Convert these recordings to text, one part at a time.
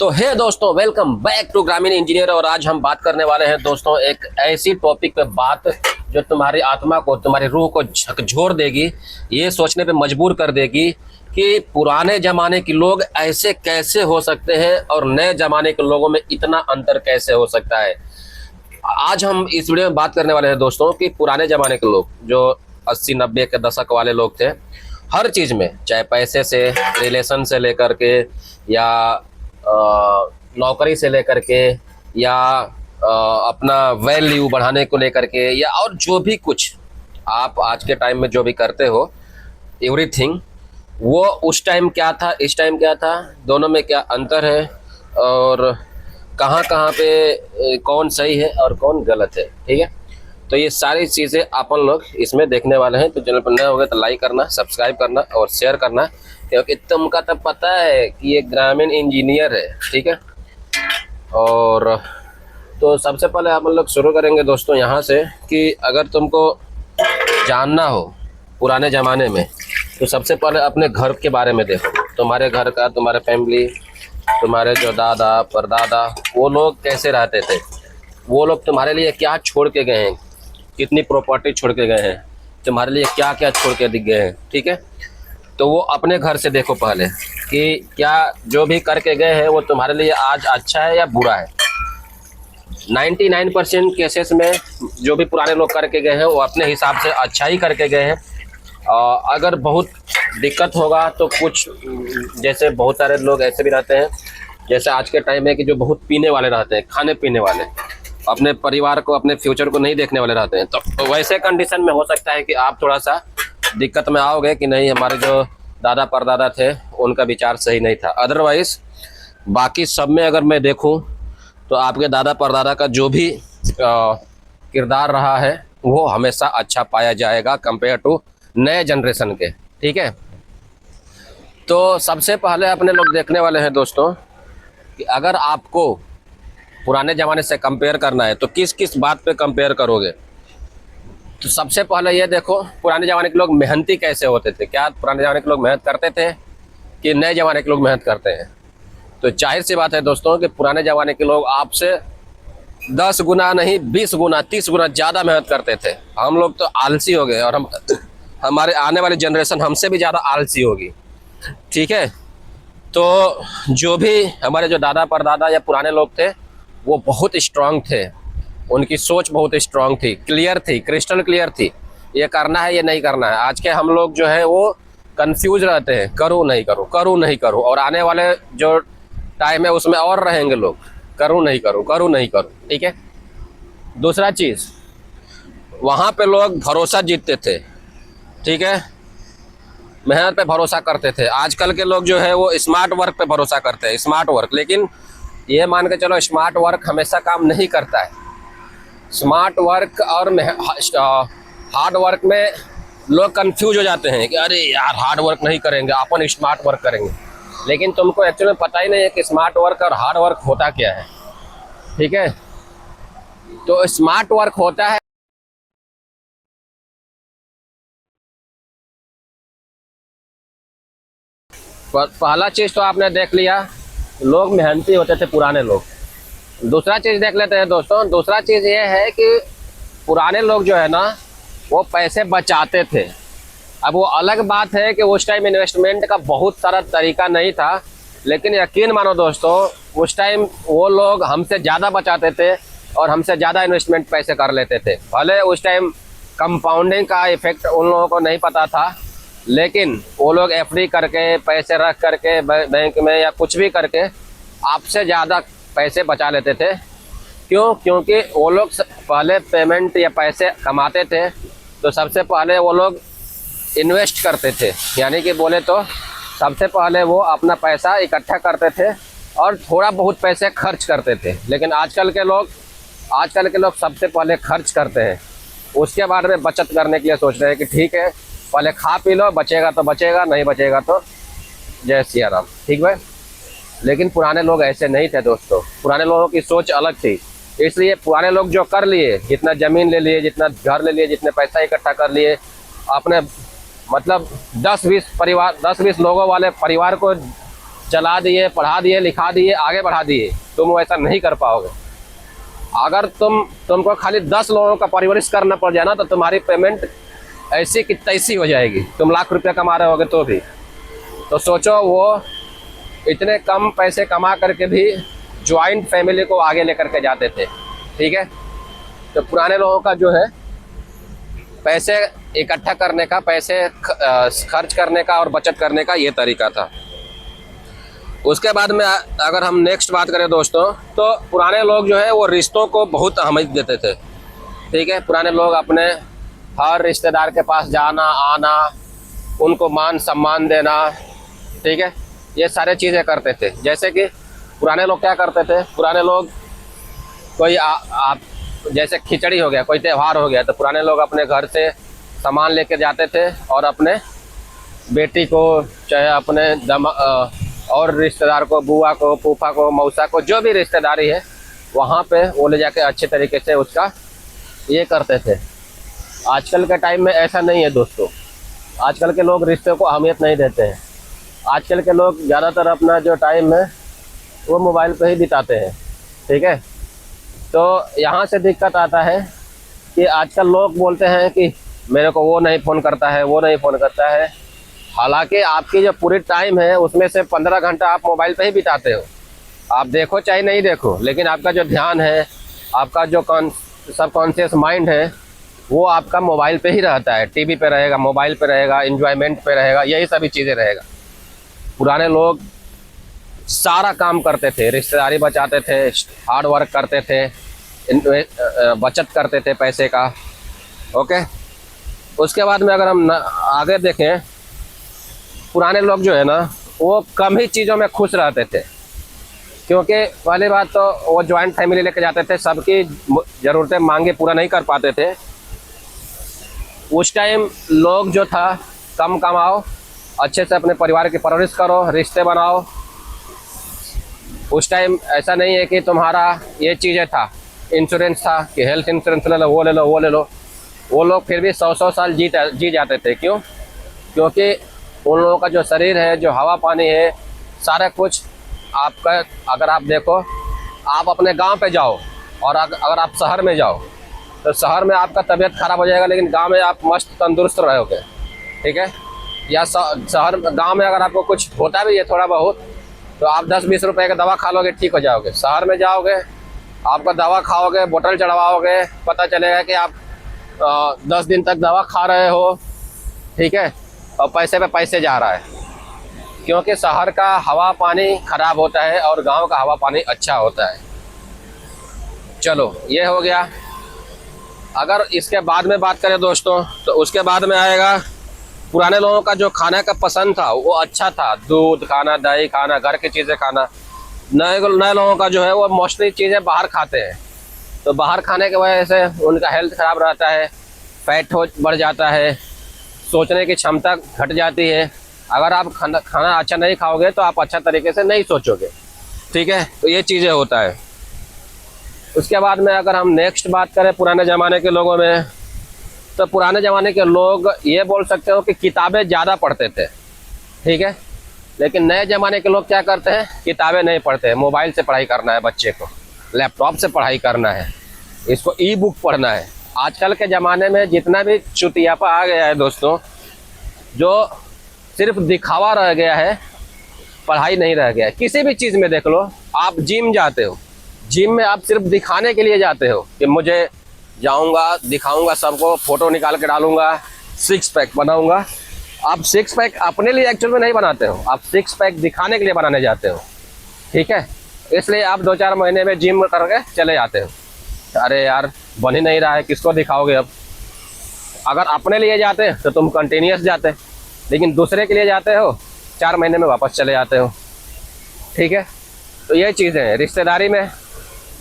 तो हे दोस्तों, welcome back to ग्रामीण इंजीनियर। और आज हम बात करने वाले हैं दोस्तों एक ऐसी टॉपिक पे बात जो तुम्हारी आत्मा को, तुम्हारी रूह को झकझोर देगी, ये सोचने पे मजबूर कर देगी कि पुराने ज़माने के लोग ऐसे कैसे हो सकते हैं और नए ज़माने के लोगों में इतना अंतर कैसे हो सकता है। आज हम इस वीडियो में बात करने वाले हैं दोस्तों कि पुराने ज़माने के लोग जो 80-90 के दशक वाले लोग थे, हर चीज़ में, चाहे पैसे से, रिलेशन से लेकर के, या नौकरी से लेकर के, या अपना वैल्यू बढ़ाने को लेकर के, या और जो भी कुछ आप आज के टाइम में जो भी करते हो, एवरीथिंग, वो उस टाइम क्या था, इस टाइम क्या था, दोनों में क्या अंतर है और कहाँ कहाँ पे कौन सही है और कौन गलत है। ठीक है, तो ये सारी चीज़ें अपन लोग इसमें देखने वाले हैं। तो चैनल पर नए हो गए तो लाइक करना, सब्सक्राइब करना और शेयर करना, क्योंकि तुमका तो पता है कि ये ग्रामीण इंजीनियर है। ठीक है, और तो सबसे पहले अपन लोग शुरू करेंगे दोस्तों यहाँ से कि अगर तुमको जानना हो पुराने ज़माने में, तो सबसे पहले अपने घर के बारे में देखो। तुम्हारे घर का, तुम्हारे फैमिली, तुम्हारे जो दादा परदादा, वो लोग कैसे रहते थे, वो लोग तुम्हारे लिए क्या छोड़ के गए हैं, कितनी प्रॉपर्टी छोड़ के गए हैं, तुम्हारे लिए क्या क्या छोड़ के दिख गए हैं। ठीक है, तो वो अपने घर से देखो पहले कि क्या जो भी करके गए हैं वो तुम्हारे लिए आज अच्छा है या बुरा है। 99% केसेस में जो भी पुराने लोग करके गए हैं वो अपने हिसाब से अच्छा ही करके गए हैं। अगर बहुत दिक्कत होगा तो कुछ, जैसे बहुत सारे लोग ऐसे भी रहते हैं, जैसे आज के टाइम में कि जो बहुत पीने वाले रहते हैं, खाने पीने वाले, अपने परिवार को, अपने फ्यूचर को नहीं देखने वाले रहते हैं, तो वैसे कंडीशन में हो सकता है कि आप थोड़ा सा दिक्कत में आओगे कि नहीं, हमारे जो दादा परदादा थे उनका विचार सही नहीं था। अदरवाइज बाकी सब में अगर मैं देखूं तो आपके दादा परदादा का जो भी किरदार रहा है वो हमेशा अच्छा पाया जाएगा कंपेयर टू नए जनरेशन के। ठीक है, तो सबसे पहले अपने लोग देखने वाले हैं दोस्तों कि अगर आपको पुराने ज़माने से कंपेयर करना है तो किस किस बात पे कंपेयर करोगे। तो सबसे पहले ये देखो, पुराने ज़माने के लोग मेहनती कैसे होते थे। क्या पुराने ज़माने के लोग मेहनत करते थे कि नए ज़माने के लोग मेहनत करते हैं? तो जाहिर सी बात है दोस्तों कि पुराने ज़माने के लोग आपसे 10 गुना नहीं, 20 गुना, 30 गुना ज़्यादा मेहनत करते थे। हम लोग तो आलसी हो गए और हमारे आने वाली जनरेशन हमसे भी ज़्यादा आलसी होगी। ठीक है, तो जो भी हमारे जो दादा परदादा या पुराने लोग थे वो बहुत स्ट्रांग थे, उनकी सोच बहुत स्ट्रांग थी, क्लियर थी, क्रिस्टल क्लियर थी, ये करना है, ये नहीं करना है। आज के हम लोग जो है वो कंफ्यूज रहते हैं, करूँ नहीं करूँ, करूँ नहीं करूँ, और आने वाले जो टाइम है उसमें और रहेंगे लोग, करूँ नहीं करूँ, करूँ नहीं करूँ। ठीक है, दूसरा चीज़, वहाँ पे लोग भरोसा जीतते थे। ठीक है, मेहनत पे भरोसा करते थे। आजकल के लोग जो है वो स्मार्ट वर्क पे भरोसा करते हैं, स्मार्ट वर्क, लेकिन ये मान के चलो स्मार्ट वर्क हमेशा काम नहीं करता है। स्मार्ट वर्क और हार्ड वर्क में लोग कंफ्यूज हो जाते हैं कि अरे यार हार्ड वर्क नहीं करेंगे, अपन स्मार्ट वर्क करेंगे, लेकिन तुमको एक्चुअली पता ही नहीं है कि स्मार्ट वर्क और हार्ड वर्क होता क्या है। ठीक है, तो स्मार्ट वर्क होता है पहला चीज़ तो आपने देख लिया, लोग मेहनती होते थे पुराने लोग। दूसरा चीज़ देख लेते हैं दोस्तों, दूसरा चीज़ ये है कि पुराने लोग जो है ना वो पैसे बचाते थे। अब वो अलग बात है कि उस टाइम इन्वेस्टमेंट का बहुत सारा तरीका नहीं था, लेकिन यकीन मानो दोस्तों उस टाइम वो लोग हमसे ज़्यादा बचाते थे और हमसे ज़्यादा इन्वेस्टमेंट पैसे कर लेते थे। भले उस टाइम कंपाउंडिंग का इफेक्ट उन लोगों को नहीं पता था, लेकिन वो लोग एफडी करके, पैसे रख करके बैंक में या कुछ भी करके आपसे ज़्यादा पैसे बचा लेते थे। क्यों? क्योंकि वो लोग पहले पेमेंट या पैसे कमाते थे तो सबसे पहले वो लोग इन्वेस्ट करते थे, यानी कि बोले तो सबसे पहले वो अपना पैसा इकट्ठा करते थे और थोड़ा बहुत पैसे खर्च करते थे। लेकिन आजकल के लोग सबसे पहले खर्च करते हैं, उसके बाद में बचत करने के लिए सोच रहे हैं कि ठीक है पहले खा पी लो, बचेगा तो बचेगा, नहीं बचेगा तो जय सिया राम। ठीक है, लेकिन पुराने लोग ऐसे नहीं थे दोस्तों, पुराने लोगों की सोच अलग थी। इसलिए पुराने लोग जो कर लिए, जितना ज़मीन ले लिए, जितना घर ले लिए, जितने पैसा इकट्ठा कर लिए, अपने मतलब 10-20 लोगों वाले परिवार को चला दिए, पढ़ा दिए, लिखा दिए, आगे बढ़ा दिए। तुम वैसा नहीं कर पाओगे। अगर तुमको खाली 10 लोगों का परवरिश करना पड़ जाए ना, तो तुम्हारी पेमेंट ऐसी की तैसी हो जाएगी। तुम लाख रुपया कमा रहे होगे तो भी। तो सोचो, वो इतने कम पैसे कमा करके भी ज्वाइंट फैमिली को आगे लेकर के जाते थे। ठीक है, तो पुराने लोगों का जो है पैसे इकट्ठा करने का, पैसे खर्च करने का और बचत करने का ये तरीका था। उसके बाद में अगर हम नेक्स्ट बात करें दोस्तों, तो पुराने लोग जो है वो रिश्तों को बहुत अहमियत देते थे। ठीक है, पुराने लोग अपने हर रिश्तेदार के पास जाना आना, उनको मान सम्मान देना, ठीक है, ये सारे चीज़ें करते थे। जैसे कि पुराने लोग क्या करते थे, पुराने लोग कोई आप जैसे खिचड़ी हो गया, कोई त्यौहार हो गया, तो पुराने लोग अपने घर से सामान लेके जाते थे और अपने बेटी को, चाहे अपने और रिश्तेदार को, बुआ को, फूफा को, मौसा को, जो भी रिश्तेदारी है वहाँ पे वो ले जाके अच्छे तरीके से उसका ये करते थे। आजकल के टाइम में ऐसा नहीं है दोस्तों। आजकल के लोग रिश्ते को अहमियत नहीं देते हैं। आजकल के लोग ज़्यादातर अपना जो टाइम है वो मोबाइल पे ही बिताते हैं। ठीक है, तो यहाँ से दिक्कत आता है कि आजकल लोग बोलते हैं कि मेरे को वो नहीं फ़ोन करता है, वो नहीं फ़ोन करता है। हालांकि आपकी जो पूरी टाइम है उसमें से 15 घंटा आप मोबाइल पे ही बिताते हो। आप देखो चाहे नहीं देखो, लेकिन आपका जो ध्यान है, आपका जो सबकॉन्शियस माइंड है, वो आपका मोबाइल पे ही रहता है। टीवी पे रहेगा, मोबाइल पे रहेगा, एंजॉयमेंट पे रहेगा, यही सभी चीज़ें रहेगा। पुराने लोग सारा काम करते थे, रिश्तेदारी बचाते थे, हार्ड वर्क करते थे, बचत करते थे पैसे का। ओके, उसके बाद में अगर हम आगे देखें, पुराने लोग जो है ना वो कम ही चीज़ों में खुश रहते थे। क्योंकि पहली बात तो वो जॉइंट फैमिली लेके जाते थे, सबकी ज़रूरतें मांगे पूरा नहीं कर पाते थे। उस टाइम लोग जो था, कम कमाओ, अच्छे से अपने परिवार की परवरिश करो, रिश्ते बनाओ। उस टाइम ऐसा नहीं है कि तुम्हारा ये चीज़ें था, इंश्योरेंस था कि हेल्थ इंश्योरेंस ले लो, वो ले लो, वो ले लो। वो लोग फिर भी 100 साल जी जाते थे। क्यों? क्योंकि उन लोगों का जो शरीर है, जो हवा पानी है, सारा कुछ आपका, अगर आप देखो, आप अपने गांव पे जाओ और अगर आप शहर में जाओ, तो शहर में आपका तबीयत ख़राब हो जाएगा, लेकिन गांव में आप मस्त तंदुरुस्त रहोगे। ठीक है, या गांव में अगर आपको कुछ होता भी है थोड़ा बहुत, तो आप 10-20 रुपए का दवा खा लोगे, ठीक हो जाओगे। शहर में जाओगे, आपका दवा खाओगे, बोतल चढ़वाओगे, पता चलेगा कि आप 10 दिन तक दवा खा रहे हो। ठीक है, और पैसे पे पैसे जा रहा है। क्योंकि शहर का हवा पानी ख़राब होता है और गांव का हवा पानी अच्छा होता है। चलो, ये हो गया। अगर इसके बाद में बात करें दोस्तों, तो उसके बाद में आएगा पुराने लोगों का जो खाने का पसंद था वो अच्छा था। दूध खाना, दही खाना, घर की चीज़ें खाना। नए लोगों का जो है वो मोस्टली चीज़ें बाहर खाते हैं, तो बाहर खाने की वजह से उनका हेल्थ ख़राब रहता है, फैट बढ़ जाता है, सोचने की क्षमता घट जाती है। अगर आप खाना अच्छा नहीं खाओगे तो आप अच्छा तरीके से नहीं सोचोगे। ठीक है, तो ये चीज़ें होता है। उसके बाद में अगर हम नेक्स्ट बात करें पुराने ज़माने के लोगों में, तो पुराने ज़माने के लोग ये बोल सकते हो कि किताबें ज़्यादा पढ़ते थे। ठीक है, लेकिन नए ज़माने के लोग क्या करते हैं, किताबें नहीं पढ़ते हैं। मोबाइल से पढ़ाई करना है बच्चे को, लैपटॉप से पढ़ाई करना है, इसको ई बुक पढ़ना है। आजकल के ज़माने में जितना भी चुतियापा आ गया है दोस्तों, जो सिर्फ दिखावा रह गया है, पढ़ाई नहीं रह गया है। किसी भी चीज़ में देख लो, आप जिम जाते हो, जिम में आप सिर्फ दिखाने के लिए जाते हो कि मुझे जाऊंगा, दिखाऊंगा सबको, फ़ोटो निकाल के डालूंगा, 6 पैक बनाऊंगा। आप 6 पैक अपने लिए एक्चुअल में नहीं बनाते हो, आप 6 पैक दिखाने के लिए बनाने जाते हो। ठीक है, इसलिए आप 2-4 महीने में जिम करके चले जाते हो। अरे यार, बन ही नहीं रहा है, किसको दिखाओगे अब? अगर अपने लिए जाते तो तुम कंटिन्यूस जाते, लेकिन दूसरे के लिए जाते हो, 4 महीने में वापस चले जाते हो। ठीक है, तो ये चीज़ें हैं रिश्तेदारी में।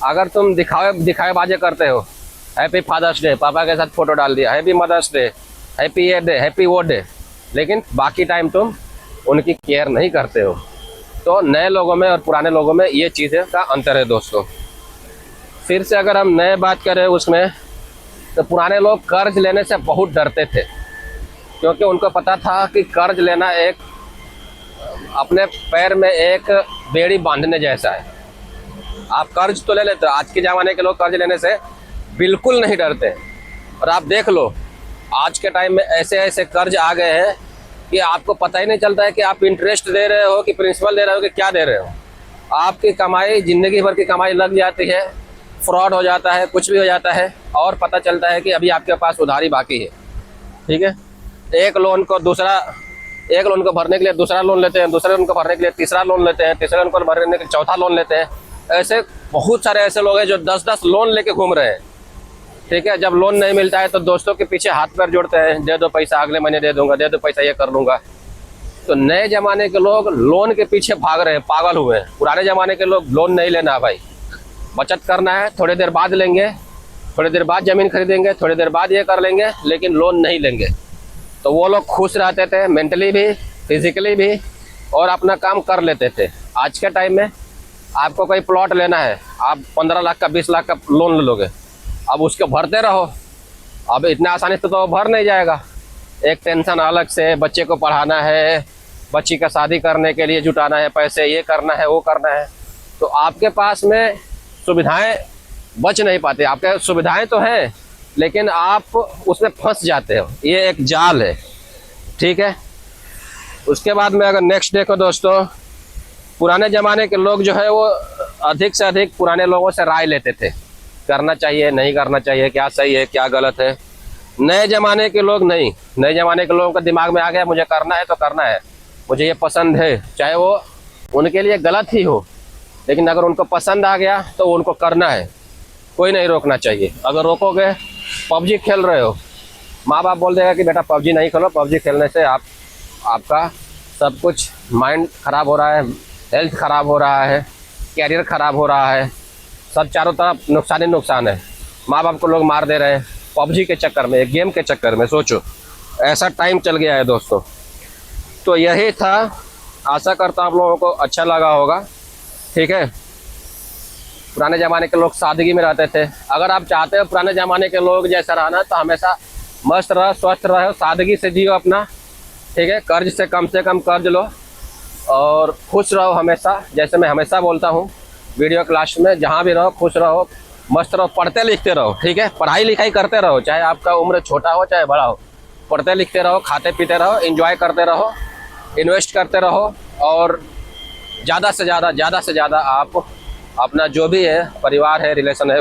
अगर तुम दिखावे बाजे करते हो, हैप्पी फादर्स डे, पापा के साथ फ़ोटो डाल दिया, हैप्पी मदर्स डे, हैप्पी ये डे, हैप्पी वो डे, लेकिन बाकी टाइम तुम उनकी केयर नहीं करते हो। तो नए लोगों में और पुराने लोगों में ये चीज़ें का अंतर है दोस्तों। फिर से अगर हम नए बात करें उसमें, तो पुराने लोग कर्ज लेने से बहुत डरते थे, क्योंकि उनको पता था कि कर्ज लेना एक अपने पैर में एक बेड़ी बांधने जैसा है। आप कर्ज तो ले लेते हो, आज के ज़माने के लोग कर्ज लेने से बिल्कुल नहीं डरते। और आप देख लो आज के टाइम में ऐसे ऐसे कर्ज आ गए हैं कि आपको पता ही नहीं चलता है कि आप इंटरेस्ट दे रहे हो कि प्रिंसिपल दे रहे हो कि क्या दे रहे हो। आपकी कमाई, ज़िंदगी भर की कमाई लग जाती है, फ्रॉड हो जाता है, कुछ भी हो जाता है और पता चलता है कि अभी आपके पास उधारी बाकी है। ठीक है, एक लोन को भरने के लिए दूसरा लोन लेते हैं, दूसरे लोन को भरने के लिए तीसरा लोन लेते हैं, तीसरे लोन को भरने के लिए चौथा लोन लेते हैं। ऐसे बहुत सारे ऐसे लोग हैं जो 10-10 लोन लेके घूम रहे हैं। ठीक है, जब लोन नहीं मिलता है तो दोस्तों के पीछे हाथ पैर जोड़ते हैं, दे दो पैसा, अगले महीने दे दूंगा, दे दो पैसा, ये कर लूँगा। तो नए ज़माने के लोग लोन के पीछे भाग रहे हैं, पागल हुए हैं। पुराने ज़माने के लोग लोन नहीं लेना भाई, बचत करना है, थोड़ी देर बाद लेंगे, थोड़ी देर बाद ज़मीन खरीदेंगे, थोड़ी देर बाद ये कर लेंगे, लेकिन लोन नहीं लेंगे। तो वो लोग खुश रहते थे, मेंटली भी, फिजिकली भी, और अपना काम कर लेते थे। आज के टाइम में आपको कोई प्लॉट लेना है, आप 15 लाख का 20 लाख का लोन ले लोगे, अब उसको भरते रहो। अब इतना आसानी से तो भर नहीं जाएगा, एक टेंशन अलग से, बच्चे को पढ़ाना है, बच्ची का शादी करने के लिए जुटाना है पैसे, ये करना है, वो करना है। तो आपके पास में सुविधाएं बच नहीं पाती। आपके सुविधाएं तो हैं लेकिन आप उसमें फंस जाते हो, ये एक जाल है। ठीक है, उसके बाद में अगर नेक्स्ट देखो दोस्तों, पुराने ज़माने के लोग जो है वो अधिक से अधिक पुराने लोगों से राय लेते थे, करना चाहिए नहीं करना चाहिए, क्या सही है क्या गलत है। नए ज़माने के लोग नहीं, नए ज़माने के लोगों का दिमाग में आ गया मुझे करना है तो करना है, मुझे ये पसंद है, चाहे वो उनके लिए गलत ही हो, लेकिन अगर उनको पसंद आ गया तो उनको करना है, कोई नहीं रोकना चाहिए। अगर रोकोगे, पबजी खेल रहे हो, माँ बाप बोल देगा कि बेटा पबजी नहीं खेलो, पबजी खेलने से आपका सब कुछ माइंड ख़राब हो रहा है, हेल्थ ख़राब हो रहा है, कैरियर ख़राब हो रहा है, सब चारों तरफ नुकसान ही नुकसान है। माँ बाप को लोग मार दे रहे हैं पबजी के चक्कर में, एक गेम के चक्कर में। सोचो ऐसा टाइम चल गया है दोस्तों। तो यही था, आशा करता हूँ आप लोगों को अच्छा लगा होगा। ठीक है, पुराने ज़माने के लोग सादगी में रहते थे। अगर आप चाहते हो पुराने ज़माने के लोग जैसा रहना तो हमेशा मस्त रहो, स्वस्थ रहो, सादगी से जियो अपना। ठीक है, कर्ज से कम कर्ज लो और खुश रहो हमेशा। जैसे मैं हमेशा बोलता हूँ वीडियो क्लास में, जहाँ भी रहो खुश रहो, मस्त रहो, पढ़ते लिखते रहो। ठीक है, पढ़ाई लिखाई करते रहो, चाहे आपका उम्र छोटा हो चाहे बड़ा हो, पढ़ते लिखते रहो, खाते पीते रहो, एंजॉय करते रहो, इन्वेस्ट करते रहो और ज़्यादा से ज़्यादा आप अपना जो भी है, परिवार है, रिलेशन है,